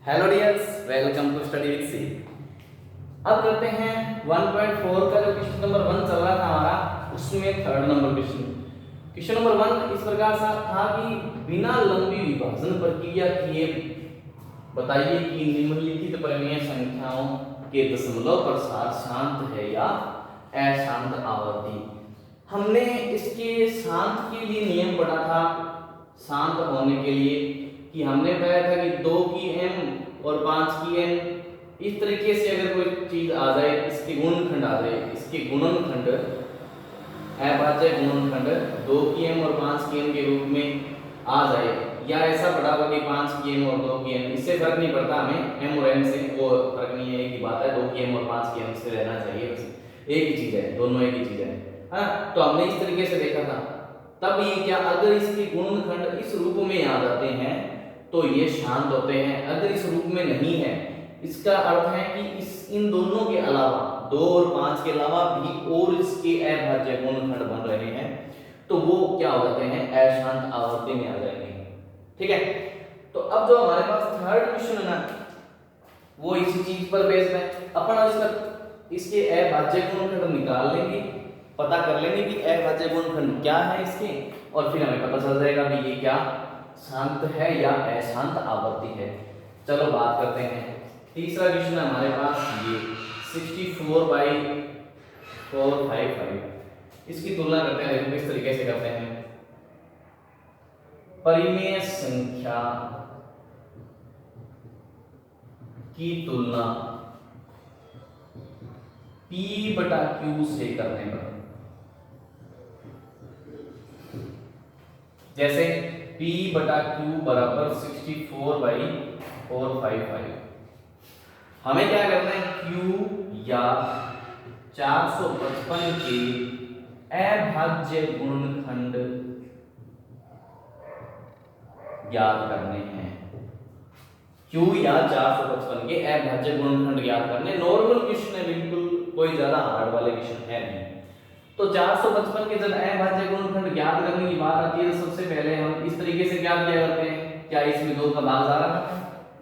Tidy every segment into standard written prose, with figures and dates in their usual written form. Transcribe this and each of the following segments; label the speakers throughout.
Speaker 1: Hello dears, welcome to study with C. अब करते हैं 1.4 का जो क्वेश्चन नंबर 1 चल रहा था हमारा, उसमें थर्ड नंबर क्वेश्चन नंबर 1 इस प्रकार सा था कि बिना लंबी विभाजन प्रक्रिया किए बताइए कि निम्नलिखित परिमेय संख्याओं के दशमलव प्रसार शांत है या अशांत आवर्ती। हमने इसके शांत के लिए नियम पढ़ा था, शांत होने के लिए कि हमने बताया था कि 2 की m और 5 की n, इस तरीके से अगर कोई चीज आ जाए, इसके गुणनखंड आ जाए, इसके गुणनखंड अभाज्य गुणनखंड 2 की m और 5 की n के रूप में आ जाए, या ऐसा पढ़ा होगा कि 5 की m और 2 की n, इससे फर्क नहीं पड़ता हमें m और n से, वो फर्क नहीं है, एक ही बात है, 2 की m और 5 की n से रहना चाहिए, बस एक ही चीज है, दोनों एक ही चीज है। हाँ, तो हमने इस तरीके से देखा था। तब ये क्या, अगर इसके गुणनखंड इस रूप में आ जाते हैं तो ये शांत होते हैं, अगर इस रूप में नहीं है, इसका अर्थ है कि इन दोनों के अलावा 2 और 5 के अलावा भी और इसके अभाज्य गुणनखंड बन रहे हैं, तो वो क्या हो जाते हैं, अशांत आवर्ती में आ जाएंगे। ठीक है, तो अब जो हमारे पास थर्ड क्वेश्चन है ना, वो इसी चीज पर बेस्ड है। अपन इसके अभाज्य गुणनखंड निकाल लेंगे, पता कर लेंगे कि अभाज्य गुणनखंड क्या है इसके, और फिर हमें पता चल जाएगा कि ये क्या शांत है या अशांत आवर्ती है। चलो बात करते हैं। तीसरा क्वेश्चन है हमारे पास ये 64/455। इसकी तुलना करते हैं, देखो किस तरीके से करते हैं। परिमेय संख्या की तुलना P/Q से करने पर, जैसे P/Q बराबर 64/455। हमें क्या करना है, Q या 455 के अभाज्य गुणनखंड ज्ञात करने हैं। Q या 455 के अभाज्य गुणनखंड ज्ञात करने। नॉर्मल क्वेश्चन है, बिल्कुल कोई ज्यादा हार्ड वाले क्वेश्चन है नहीं। तो 455 के जब अभाज्य गुणनखंड ज्ञात करने की बात आती है, तो सबसे पहले हम इस तरीके से ज्ञात किया करते हैं, क्या इसमें 2 का भाग जा रहा है,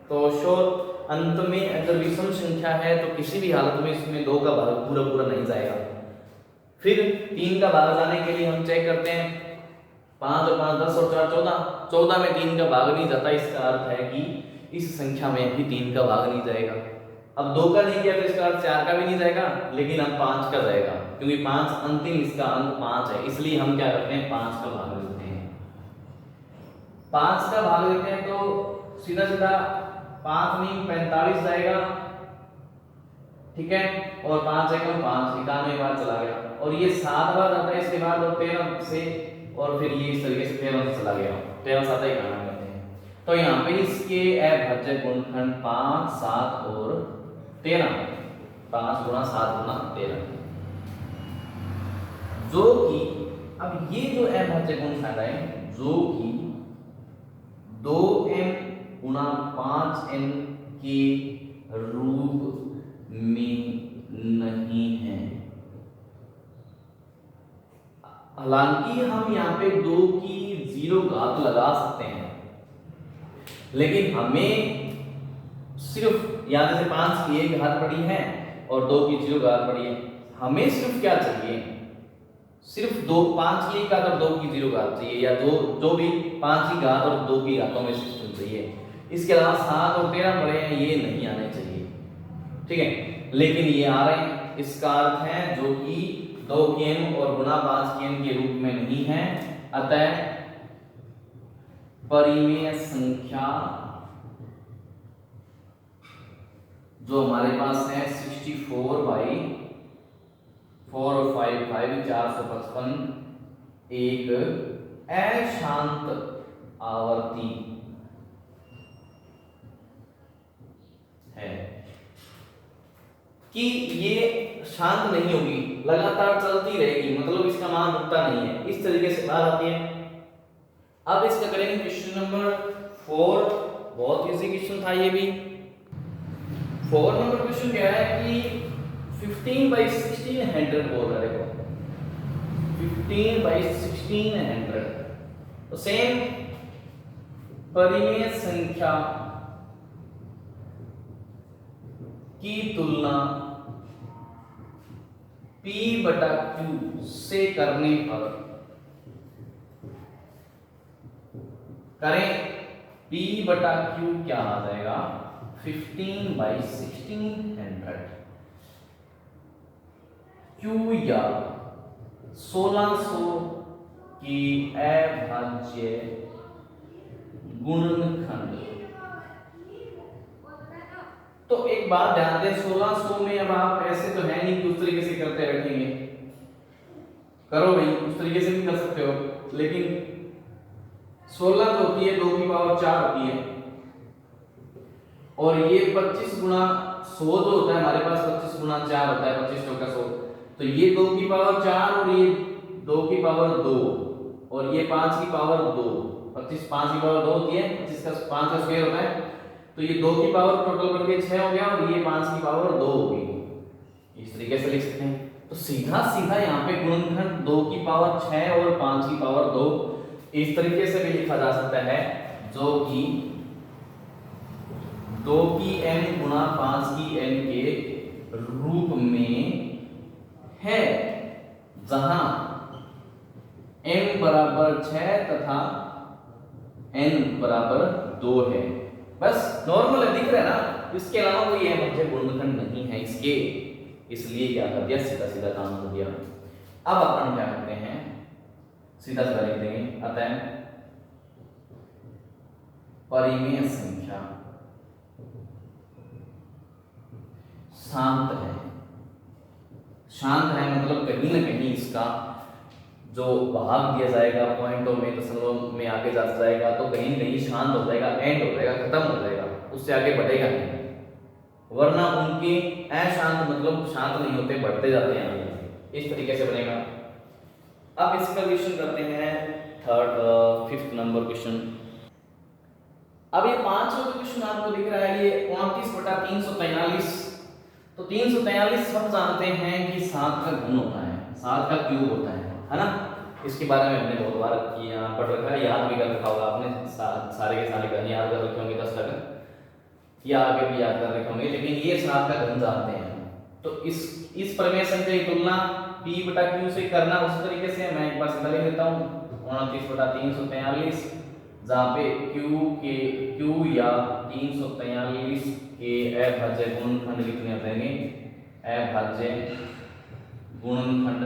Speaker 1: तो श्योर अंत में अगर विषम संख्या है तो किसी भी हालत में इसमें 2 का भाग पूरा नहीं जाएगा। फिर 3 का भाग जाने के लिए हम चेक करते हैं, 5 और 5 10 और 4 14, 14 में 3 का भाग नहीं जाता, इसका अर्थ है कि इस संख्या में भी 3 का भाग नहीं जाएगा। अब 2 का नहीं किया तो इसका अर्थ 4 का भी नहीं जाएगा, लेकिन अब 5 का जाएगा, क्योंकि 5 अंतिम इसका अंक 5 है, इसलिए हम क्या करते हैं, 5 का भाग लेते हैं। 5 का भाग लेते हैं तो सीधा सीधा 5 नहीं 45 जाएगा, ठीक है, और 5 है 5, 91 बार चला गया, और ये 7 बार आता है इसके बाद, और 13 से, और फिर ये इस तरीके से 13 से चला गया, 13 7 ही करना करते हैं। तो यहाँ पे इसके अभाज्य गुणनखंड 5 7 और 13, 5 गुणा 7 गुणा 13, जो कि अब ये जो अभाज्य गुणनखंड है, जो कि 2m गुणा 5n के रूप में नहीं है। हालांकि हम यहाँ पे 2 की 0 घात लगा सकते हैं, लेकिन हमें सिर्फ यहाँ से 5 की 1 घात पड़ी है और 2 की 0 घात पड़ी है, हमें सिर्फ क्या चाहिए, सिर्फ 5 की 1 घात और 2 की 0 घात चाहिए, या जो भी 5 की घात और 2 की घातों में सिस्टम चाहिए। इसके अलावा 7 और 13 पड़े हैं, ये नहीं आने चाहिए, ठीक है, लेकिन ये आ रहे हैं। इसका अर्थ है जो कि 2 की m और गुणा 5 की m के रूप में नहीं है, अतः परिमेय संख्या जो हमारे पास है 64/455 455 एक अशांत आवर्ती है। कि ये शांत नहीं होगी, लगातार चलती रहेगी, मतलब इसका मान रुकता नहीं है, इस तरीके से बात आती है। अब इसका करेंगे क्वेश्चन नंबर 4, बहुत इजी क्वेश्चन था ये भी। 4 नंबर क्वेश्चन क्या है कि 15/1600 बोल रहा है, देखो 15/1600, तो सेम परिमेय संख्या की तुलना P बटा Q से करने पर करें P बटा Q क्या आ जाएगा 15/1600 Q या 1600 की अभाज्य गुणनखंड। तो एक बात ध्यान दें 1600 में अब आप ऐसे तो है नहीं कि उस तरीके से करते रखेंगे, करो भाई उस तरीके से भी कर सकते हो, लेकिन 16 तो होती है 2 की पावर 4 होती है और ये 25 गुणा 100 जो होता है हमारे पास 25 गुणा 4 होता है 25 चौका 100, तो ये 2 की पावर 4 और ये 2 की पावर 2 और ये 5 की पावर 2, 25 5 की पावर 2 होती है, 25 का 5 का स्क्वायर होता है, तो ये 2 की पावर टोटल करके 6 हो गया और ये 5 की पावर 2 हो गई। इस तरीके से लिख सकते हैं। तो सीधा सीधा यहाँ पे गुणनखंड 2 की पावर 6 और 5 की पावर 2 इस तरीके से भी लिखा जा सकता है, जो कि 2 की n गुणा 5 की n के रूप में है, जहां m बराबर 6 तथा n बराबर 2 है। बस नॉर्मल है, दिख रहा है ना, इसके अलावा कोई अभाज्य गुणनखंड नहीं है इसके, इसलिए क्या कर दिया सीधा सीधा काम कर दिया। अब अपन क्या करते हैं सीधा सीधा लिख देंगे, अतः परिमेय संख्या शांत है। शांत है मतलब कहीं ना कहीं इसका जो भाग दिया जाएगा पॉइंटों में दशमलव में आगे जाता जाएगा तो कहीं ना कहीं शांत हो जाएगा, एंड हो जाएगा, खत्म हो जाएगा, उससे आगे बढ़ेगा नहीं, वरना उनके अशांत मतलब शांत नहीं होते, बढ़ते जाते हैं आगे। इस तरीके से बनेगा। अब इसका क्वेश्चन करते हैं फिफ्थ नंबर क्वेश्चन। अब ये 5वां क्वेश्चन आपको दिख रहा है, ये 29/343। तो 343 सब जानते हैं कि 7 का घन होता है, 7 का क्यूब होता है ना। इसके बारे में हमने बहुत बार पढ़ रखा है, याद भी कर रखा होगा आपने, सारे के सारे घन याद कर रखे होंगे 10 तक, या आगे भी याद कर रखे होंगे, लेकिन ये 7 का घन जानते हैं। तो इस प्रमेय संख्या की तुलना P बटा Q से करना उस तरीके से मैं एक बार सीधा लिख देता हूँ 29/343, जहाँ पे Q या 343 के अभाज्य गुणनखंड कितने हो जाएंगे, अभाज्य गुणनखंड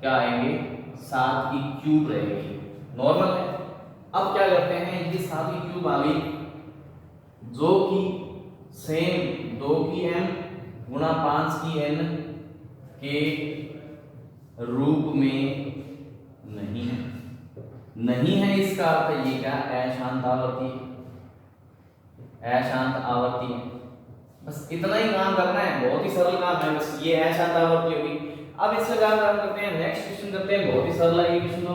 Speaker 1: क्या आएंगे 7 की क्यूब रहेगी, नॉर्मल है। अब क्या करते हैं, ये 7 की क्यूब आ गई जो कि सेम 2 की m गुणा 5 की n के रूप में नहीं है। इसका अर्थ ये क्या, अशांत आवर्ती, अशांत आवर्ती है। बस इतना ही काम करना है, बहुत ही सरल काम है, बस ये अशांत आवर्ती होगी। अब इसका काम करते हैं, नेक्स्ट क्वेश्चन करते हैं, बहुत ही सरल है ये क्वेश्चन। तो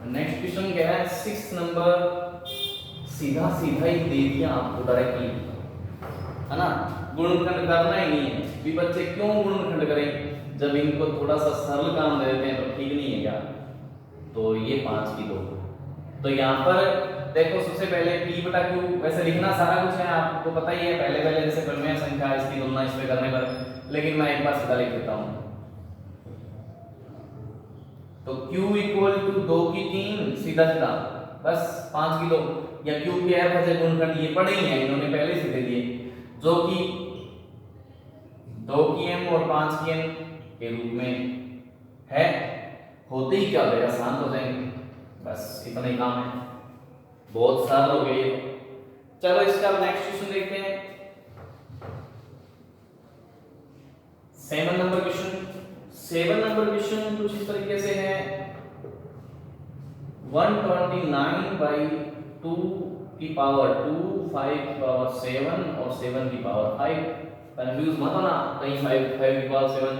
Speaker 1: नेक्स्ट क्वेश्चन क्या है 6 नंबर, सीधा सीधा ही दे दिया आपको डायरेक्टली, है ना, गुणनखंड करना ही नहीं है। भी बच्चे क्यों गुणनखंड करें जब इनको थोड़ा सा सरल काम दे देते हैं, तो ठीक नहीं है क्या। तो ये 5 की 2, तो यहाँ पर देखो सबसे पहले P बटा Q, वैसे लिखना सारा कुछ है आपको पता ही है, पहले जैसे परिमेय संख्या इसकी तुलना इस पे करने पर, लेकिन मैं एक बार सीधा लिख देता हूँ। तो Q इक्वल टू 2 की 3, सीधा सीधा बस 5 की 2, या Q के अभाज्य गुणनखंड ये पढ़े ही हैं इन्होंने पहले से दे दिए, जो कि 2 की m और 5 की n के रूप में है। होते ही क्या हो जाएगा, शांत हो जाएंगे, बस इतना ही काम है, बहुत सरल हो गए। चलो इसका नेक्स्ट क्वेश्चन देखते हैं, 7 नंबर क्वेश्चन। 7 नंबर क्वेश्चन कुछ इस तरीके से है, 129/2 की पावर 2, 5 की पावर 7 और 7 की पावर 5। कंफ्यूज मत होना कहीं 5 की पावर 7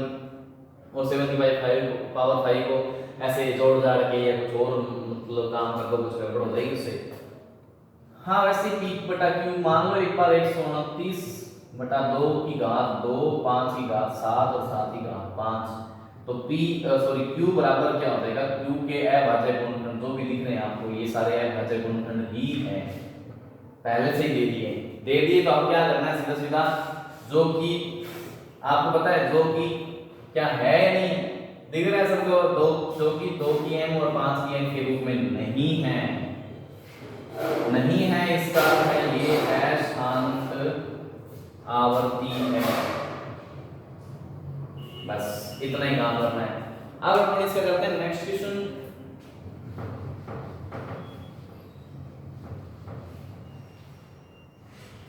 Speaker 1: और 7 की पावर 5 को ऐसे जोड़ जाड़ के या कुछ और मतलब काम कर दो, कुछ गड़बड़ हो जाएगी उससे। हाँ वैसे P बटा Q मान लो एक बार 129/2 की घात 2, 5 की घात 7 और 7 की घात 5। तो Q बराबर क्या हो जाएगा, Q के अभाज्य गुणनखंड जो भी दिख रहे हैं आपको, ये सारे अभाज्य गुणनखंड ही हैं। पहले से ही दे दिए तो अब क्या करना है, सीधा सीधा जो कि आपको पता है जो कि क्या है या नहीं, दिख रहा है सबको, दो जो कि 2 की m और 5 की m के रूप में नहीं है, इसका अर्थ है ये अशांत आवर्ती है। बस इतना ही काम करना है। अब अपन इसका करते हैं नेक्स्ट क्वेश्चन।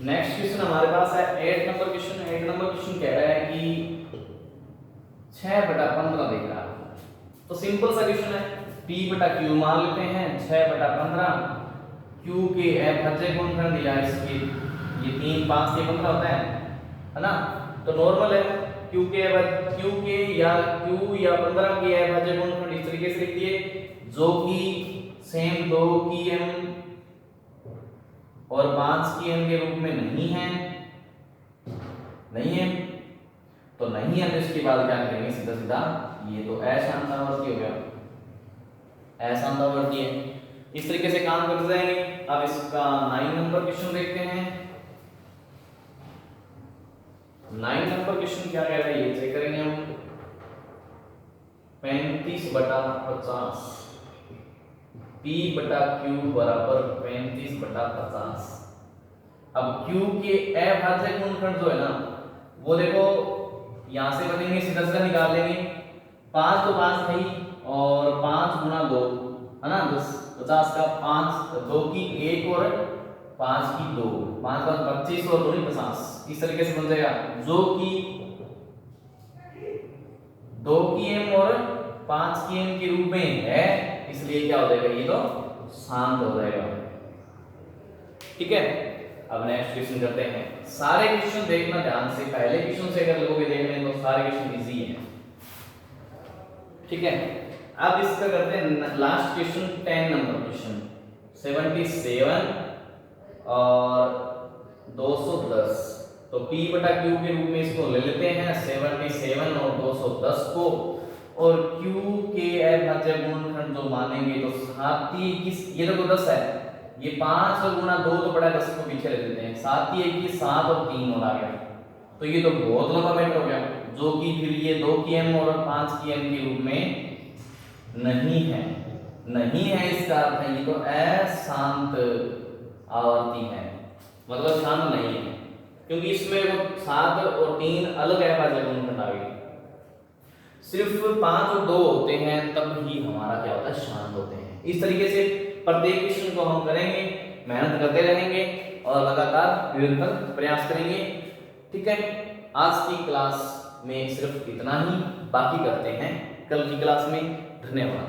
Speaker 1: नेक्स्ट क्वेश्चन हमारे पास है 8 नंबर क्वेश्चन। 8 नंबर क्वेश्चन कह रहा है कि 6/15 देख रहा है। तो सिंपल सा क्वेश्चन है, p/q मान लेते हैं 6/15, q के अभाज्य गुणनखंड या इसके ये 3 5 के 15 होता है ना। तो नॉर्मल है q के या q या 15 के अभाज्य गुणनखंड इस तरीके से लिख दिए, जो कि सेम 2 की m और 5 की m के रूप में नहीं है, तो नहीं है, तो इसके बाद क्या करेंगे, सीधा सीधा ये तो अशांतावर्ती हो गया, अशांतावर्ती है। इस तरीके से काम करते जाएंगे। अब इसका 9 नंबर क्वेश्चन देखते हैं। 9 नंबर क्वेश्चन क्या कह रहा है ये चेक करेंगे हम। 35/50 p/q बराबर 35/50। अब q के अभाज्य गुणनखंड जो है ना, वो देखो यहां से बनेंगे, सीधा सीधा निकाल लेंगे। 5 तो 5 है ही, और 5 गुणा 2 है ना 10, 50 का 5, 2 की 1 और 5 की 2, 5 का 25 और 2 50, इस तरीके से बन जाएगा, जो कि 2 की m और 5 की m के रूप में है, इसलिए क्या हो जाएगा, ये तो शांत हो जाएगा। ठीक है, अब नेक्स्ट क्वेश्चन करते हैं। सारे क्वेश्चन देखना ध्यान से, पहले क्वेश्चन से अगर लोगे देखने तो सारे क्वेश्चन इजी हैं। ठीक है, अब इसका करते हैं लास्ट क्वेश्चन 10 नंबर क्वेश्चन। 77 और 210, तो p/q के रूप में इसको ले लेते हैं 77 और 210 को, और q के अभाज्य गुणनखंड जो मानेंगे तो 7 21, ये देखो 10 है, ये 5 और गुणा 2 तो बड़ा 10 को पीछे रख देते हैं, 7 21 7 और 3 और आ गया, तो ये तो बहुत लंबा मैटर हो गया, जो कि फिर ये 2 की m और 5 की m के रूप में नहीं है, इसका अर्थ है ये तो अशांत आवर्ती है, मतलब शांत नहीं है, क्योंकि इसमें वो 7 और 3 अलग अभाज्य गुणनखंड आ गए। सिर्फ 5 और 2 होते हैं तब ही हमारा क्या होता है, शांत होते हैं। इस तरीके से प्रत्येक क्वेश्चन को हम करेंगे, मेहनत करते रहेंगे और लगातार निरंतर प्रयास करेंगे। ठीक है, आज की क्लास में सिर्फ इतना ही, बाकी करते हैं कल की क्लास में। धन्यवाद।